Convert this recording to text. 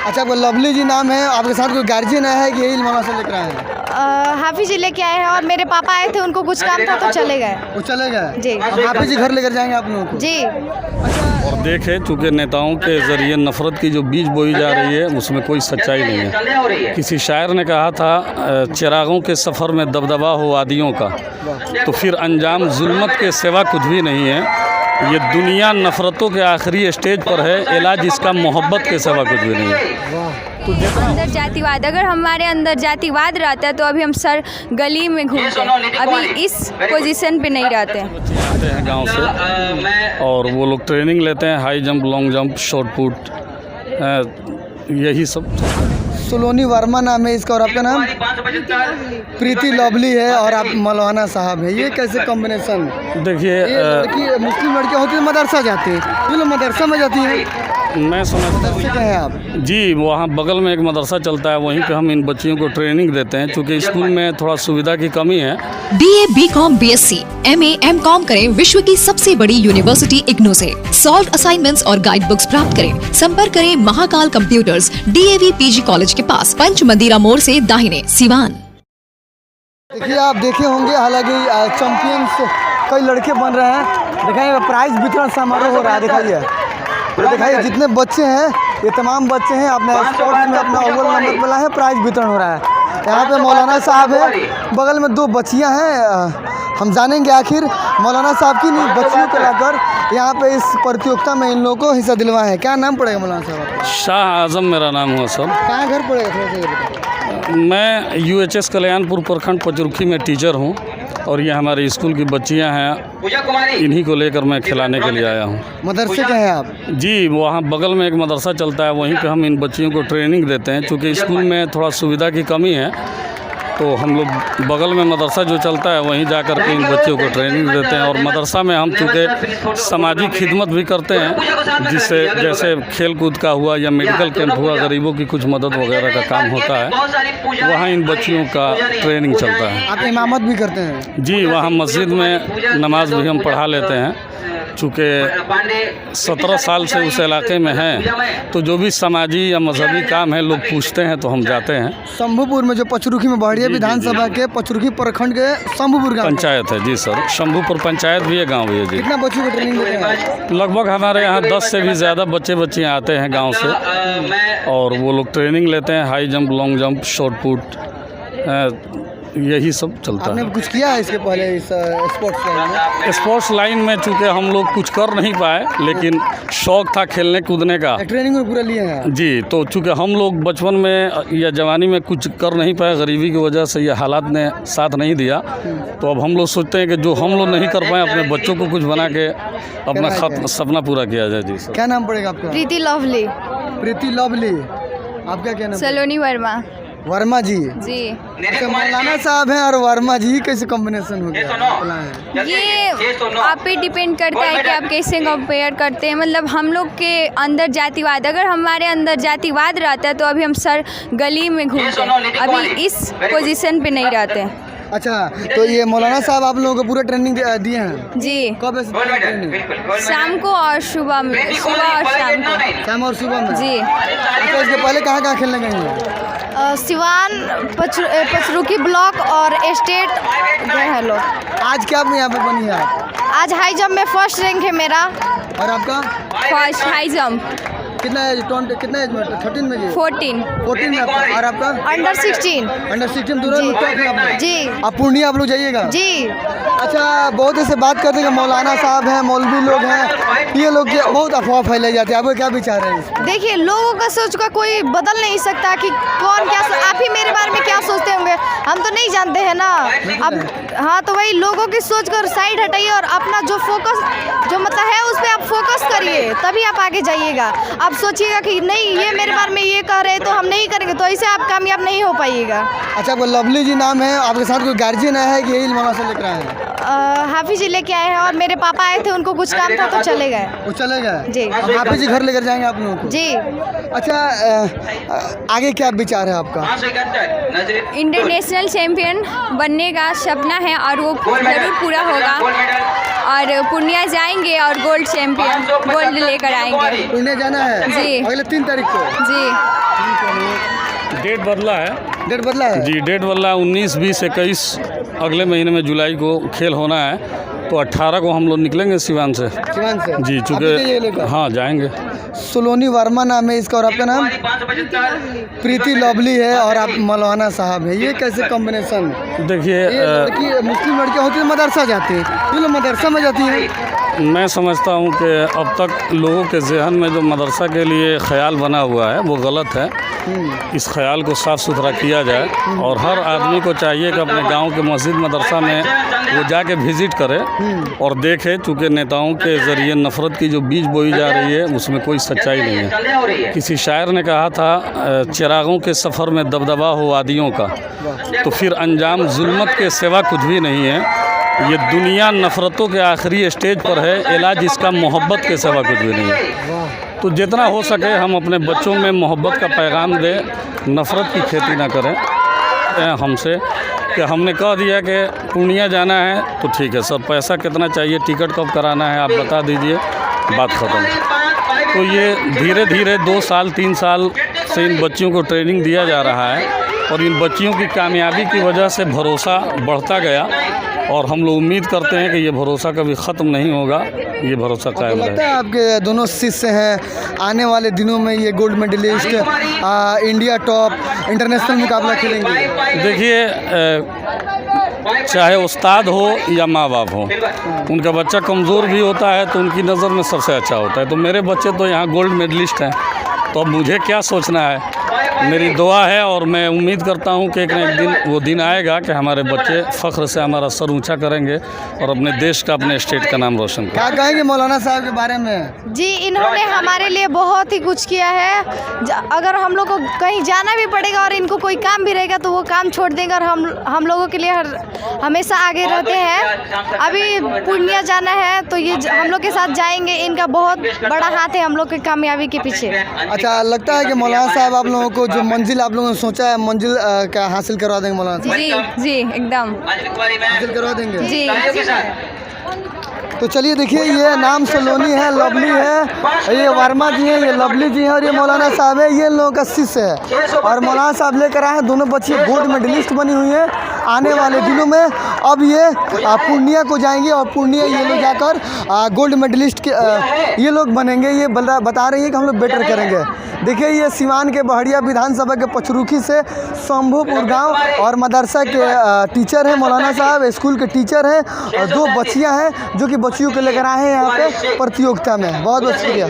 अच्छा, आपका लवली जी नाम है, आपके साथ कोई गार्जियन आया है कि यही मौलाना से लेकर आए हैं? हाफिज जी लेके आए हैं और मेरे पापा आए थे, उनको कुछ काम था तो चले गए। वो चले गए जी। अब हाफिज जी घर लेकर जाएंगे आप लोगों को? जी। और देखें, चूँकि नेताओं के ज़रिए नफ़रत की जो बीज बोई जा रही है उसमें कोई सच्चाई नहीं है। किसी शायर ने कहा था, चिरागों के सफ़र में दबदबा हो वादियों का, तो फिर अंजाम जुल्मत के सिवा कुछ भी नहीं है। ये दुनिया नफ़रतों के आखिरी स्टेज पर है, इलाज इसका मोहब्बत के सिवा कुछ भी नहीं है। अंदर जातिवाद, अगर हमारे अंदर जातिवाद रहता है तो अभी हम सर गली में घूमते हैं, अभी इस पोजीशन पे नहीं रहते हैं। बच्चे आते हैं गांव से और वो लोग ट्रेनिंग लेते हैं, high jump, long jump, short put, यही सब। सलोनी वर्मा नाम है इसका और आपका नाम? प्रीति लवली है और आप मौलाना साहब हैं। ये कैसे कॉम्बिनेशन? देखिए, लड़की मुस्लिम लड़कियाँ होती है, मदरसा जाती है, ये लोग मदरसा में जाती है। मैं समझता हूँ क्या है आप? जी, वहाँ बगल में एक मदरसा चलता है, वहीं पे हम इन बच्चियों को ट्रेनिंग देते हैं, क्योंकि स्कूल में थोड़ा सुविधा की कमी है। BA, BCom, BSc, MA, MCom करें विश्व की सबसे बड़ी यूनिवर्सिटी इग्नू से। सॉल्व असाइनमेंट्स और गाइड बुक्स प्राप्त करें। संपर्क करें Mahakal computers, DAV PG college के पास, पंच मंदिरा मोड़ से दाहिने, सिवान। देखिए, आप देखे होंगे, हालांकि चैंपियंस कई लड़के बन रहे हैं। दिखाइए, प्राइज वितरण समारोह हो रहा है। दिखाइए जितने बच्चे हैं, ये तमाम बच्चे हैं, अपने स्पोर्ट्स में अपना अव्वल नंबर मिला है, प्राइज वितरण हो रहा है। यहाँ पे मौलाना साहब हैं, बगल में दो बच्चियाँ हैं। हम जानेंगे आखिर मौलाना साहब की नहीं बच्चियों को लाकर यहाँ पे इस प्रतियोगिता में इन लोगों को हिस्सा दिलवाया है। क्या नाम पड़ेगा मौलाना साहब? शाह आजम मेरा नाम हुआ सर। कहाँ घर पड़ेगा, थोड़ा सा ये बताओ। मैं UHS कल्याणपुर प्रखंड पचरुखी में टीचर हूँ और ये हमारे स्कूल की बच्चियाँ हैं, इन्हीं को लेकर मैं खिलाने के लिए आया हूँ। मदरसे के हैं आप? जी, वहाँ बगल में एक मदरसा चलता है, वहीं पे हम इन बच्चियों को ट्रेनिंग देते हैं, क्योंकि स्कूल में थोड़ा सुविधा की कमी है, तो हम लोग बगल में मदरसा जो चलता है वहीं जाकर के इन बच्चों को ट्रेनिंग देते हैं। और मदरसा में हम चूँकि सामाजिक खिदमत भी करते हैं, जिससे जैसे खेल कूद का हुआ या मेडिकल कैंप हुआ, गरीबों की कुछ मदद वगैरह का काम होता है, वहाँ इन बच्चियों का ट्रेनिंग चलता है। आप इमामत भी करते हैं? जी, वहाँ मस्जिद में नमाज भी हम पढ़ा लेते हैं। चूँकि 17 साल से उस इलाके में हैं, तो जो भी समाजी या मजहबी काम है लोग पूछते हैं तो हम जाते हैं। शंभूपुर में जो पचरुखी में बढ़िया विधानसभा के पचरुखी प्रखंड के शंभूपुर गाँव पंचायत है। जी सर, शंभूपुर पंचायत भी है, गांव भी है। जी, कितना बच्चों को ट्रेनिंग देते हैं? लगभग हमारे यहाँ 10 से भी ज़्यादा बच्चियाँ आते हैं गांव से और वो लोग ट्रेनिंग लेते हैं, high jump, long jump, short put, यही सब चलता आपने है। कुछ किया है इसके पहले इस स्पोर्ट्स लाइन में? स्पोर्ट्स लाइन में चूँकि हम लोग कुछ कर नहीं पाए, लेकिन शौक़ था खेलने कूदने का। ट्रेनिंग में पूरा लिए हैं? जी, तो चूँकि हम लोग बचपन में या जवानी में कुछ कर नहीं पाए, गरीबी की वजह से ये हालात ने साथ नहीं दिया, तो अब हम लोग सोचते हैं कि जो हम लोग नहीं कर पाए, अपने बच्चों को कुछ बना के अपना सपना पूरा किया जाए। जी सर। क्या नाम पड़ेगा आपका? प्रीति लवली। प्रीति लवली। आपका क्या नाम? सलोनी वर्मा। वर्मा जी। जी। अच्छा, मौलाना साहब हैं और वर्मा जी, कैसे कॉम्बिनेशन हो गया? ये आप पे डिपेंड करता है कि आप कैसे कंपेयर करते हैं। मतलब हम लोग के अंदर जातिवाद, अगर हमारे अंदर जातिवाद रहता है तो अभी हम सर गली में घूमते हैं, अभी इस पोजीशन पे नहीं रहते हैं। अच्छा, तो ये मौलाना साहब आप लोगों को पूरा ट्रेनिंग दिए हैं? जी। कब है ट्रेनिंग? शाम को और सुबह में, सुबह और शाम को। शाम और सुबह में? जी। अच्छा, इसके पहले कहाँ खेलने गए हैं? सिवान, पचरुखी ब्लॉक और स्टेट गए हैं लोग। आज क्या यहाँ पे बनी है आप? आज हाई जंप में फर्स्ट रैंक है मेरा। और आपका? First high jump. कितना एज? कितना एज में? 13 में जी? 14 में आपका। और आपका? अंडर 16। अंडर 16 दोनों में टॉप है आपका? जी। आप पूर्णिया आप लोग जाइएगा? जी। अच्छा, बहुत ऐसे बात करते हैं कि मौलाना साहब हैं, मौलवी लोग हैं, ये लोग बहुत अफवाह फैलाई जाती है, आपको क्या विचार है? देखिए, लोगों का सोच का कोई बदल नहीं सकता कि कौन क्या आप ही मेरे बारे में क्या सोचते होंगे, हम तो नहीं जानते हैं ना। अब हाँ, तो वही लोगों की सोच कर साइड हटाइए और अपना जो फोकस जो मतलब है उस पर आप फोकस करिए, तभी आप आगे जाइएगा। आप सोचिएगा कि नहीं ये मेरे बारे में ये कह रहे हैं तो हम नहीं करेंगे, तो ऐसे आप कामयाब नहीं हो पाइएगा। अच्छा, आपका लवली जी नाम है, आपके साथ कोई गार्जियन आया है कि यही मौलाना से लेकर आए हैं? हाफिज जी लेके आए हैं और मेरे पापा आए थे, उनको कुछ काम था तो चले गए। वो चले गए? जी। अब हाफिज जी घर लेकर जाएंगे आप लोगों को? जी। अच्छा, आगे क्या विचार है आपका? इंटरनेशनल चैंपियन बनने का सपना है और वो जरूर पूरा होगा और पूर्णिया जाएंगे और गोल्ड लेकर आएंगे। पूर्णिया जाना है? जी। अगले 3 तारीख को? जी। डेट बदला है। डेट बदला है? जी, डेट बदला है। 19, 20, 21 अगले महीने में जुलाई को खेल होना है। तो 18 को हम लोग निकलेंगे सिवान से। सिवान से? जी, अभी तो ये लेकर? चूँकि हाँ जाएंगे। सोलोनी वर्मा नाम है इसका और आपका नाम? प्रीति लवली है और आप मौलाना साहब है। ये कैसे कॉम्बिनेशन? देखिए, ये लड़की मुस्लिम लड़कियाँ होती है मदरसा जाती है, ये लोग मदरसा में जाती हैं। मैं समझता हूँ कि अब तक लोगों के जहन में जो मदरसा के लिए ख्याल बना हुआ है वो गलत है। इस ख्याल को साफ़ सुथरा किया जाए और हर आदमी को चाहिए कि अपने गांव के मस्जिद मदरसा में वो जाके विज़िट करे और देखे। चूँकि नेताओं के ज़रिए नफ़रत की जो बीज बोई जा रही है उसमें कोई सच्चाई नहीं है। किसी शायर ने कहा था, चिरागों के सफ़र में दबदबा हो वादियों का, तो फिर अंजाम जुल्मत के सिवा कुछ भी नहीं है। ये दुनिया नफ़रतों के आखिरी स्टेज पर है, इलाज इसका मोहब्बत के सिवा कुछ भी नहीं है। तो जितना हो सके हम अपने बच्चों में मोहब्बत का पैगाम दें, नफ़रत की खेती ना करें। हमसे कि हमने कह दिया कि पूर्णिया जाना है तो ठीक है सर, पैसा कितना चाहिए, टिकट कब कराना है आप बता दीजिए, बात ख़त्म। तो ये धीरे धीरे 2 साल 3 साल से इन बच्चियों को ट्रेनिंग दिया जा रहा है और इन बच्चियों की कामयाबी की वजह से भरोसा बढ़ता गया और हम लोग उम्मीद करते हैं कि ये भरोसा कभी ख़त्म नहीं होगा, ये भरोसा कायम रहेगा। लगता है आपके दोनों शिष्य हैं, आने वाले दिनों में ये gold medallist India top international मुकाबला खेलेंगे? देखिए, चाहे उस्ताद हो या माँ बाप हो, उनका बच्चा कमज़ोर भी होता है तो उनकी नज़र में सबसे अच्छा होता है। तो मेरे बच्चे तो यहाँ गोल्ड मेडलिस्ट हैं, तो अब मुझे क्या सोचना है। मेरी दुआ है और मैं उम्मीद करता हूँ कि एक न एक दिन वो दिन आएगा कि हमारे बच्चे फ़ख्र से हमारा सर ऊंचा करेंगे और अपने देश का, अपने स्टेट का नाम रोशन करेंगे। क्या कहेंगे मौलाना साहब के बारे में? जी, इन्होंने हमारे लिए बहुत ही कुछ किया है। अगर हम लोग को कहीं जाना भी पड़ेगा और इनको कोई काम भी रहेगा तो वो काम छोड़ देंगे और हम लोगों के लिए हमेशा आगे रहते हैं। अभी पूर्णिया जाना है तो ये हम लोग के साथ जाएंगे। इनका बहुत बड़ा हाथ है हम लोग की कामयाबी के पीछे। अच्छा, लगता है कि मौलाना साहब आप लोगों को जो मंजिल आप लोगों ने सोचा है, मंजिल क्या हासिल करवा देंगे मौलाना साहब? जी जी, एकदम हासिल करवा देंगे जी। तो चलिए देखिए, ये नाम सोलोनी है, लवली है, ये वर्मा जी हैं, ये लवली जी हैं और ये मौलाना साहब है, ये इन लोगों का शिष्य है। और मौलाना साहब लेकर आए हैं, दोनों बच्चियाँ गोल्ड मेडलिस्ट बनी हुई हैं। आने वाले दिनों में अब ये पूर्णिया को जाएंगे और पूर्णिया ये लोग जाकर गोल्ड मेडलिस्ट के ये लोग बनेंगे। ये बता रही है कि हम लोग बेटर करेंगे। देखिए, ये सिवान के बहड़िया विधानसभा के पचरुखी से शंभूपुर गांव और मदरसा के टीचर हैं मौलाना साहब, स्कूल के टीचर हैं और 2 बच्चियां हैं जो कि बच्चियों को लेकर आए हैं यहाँ पे प्रतियोगिता में। बहुत बहुत शुक्रिया।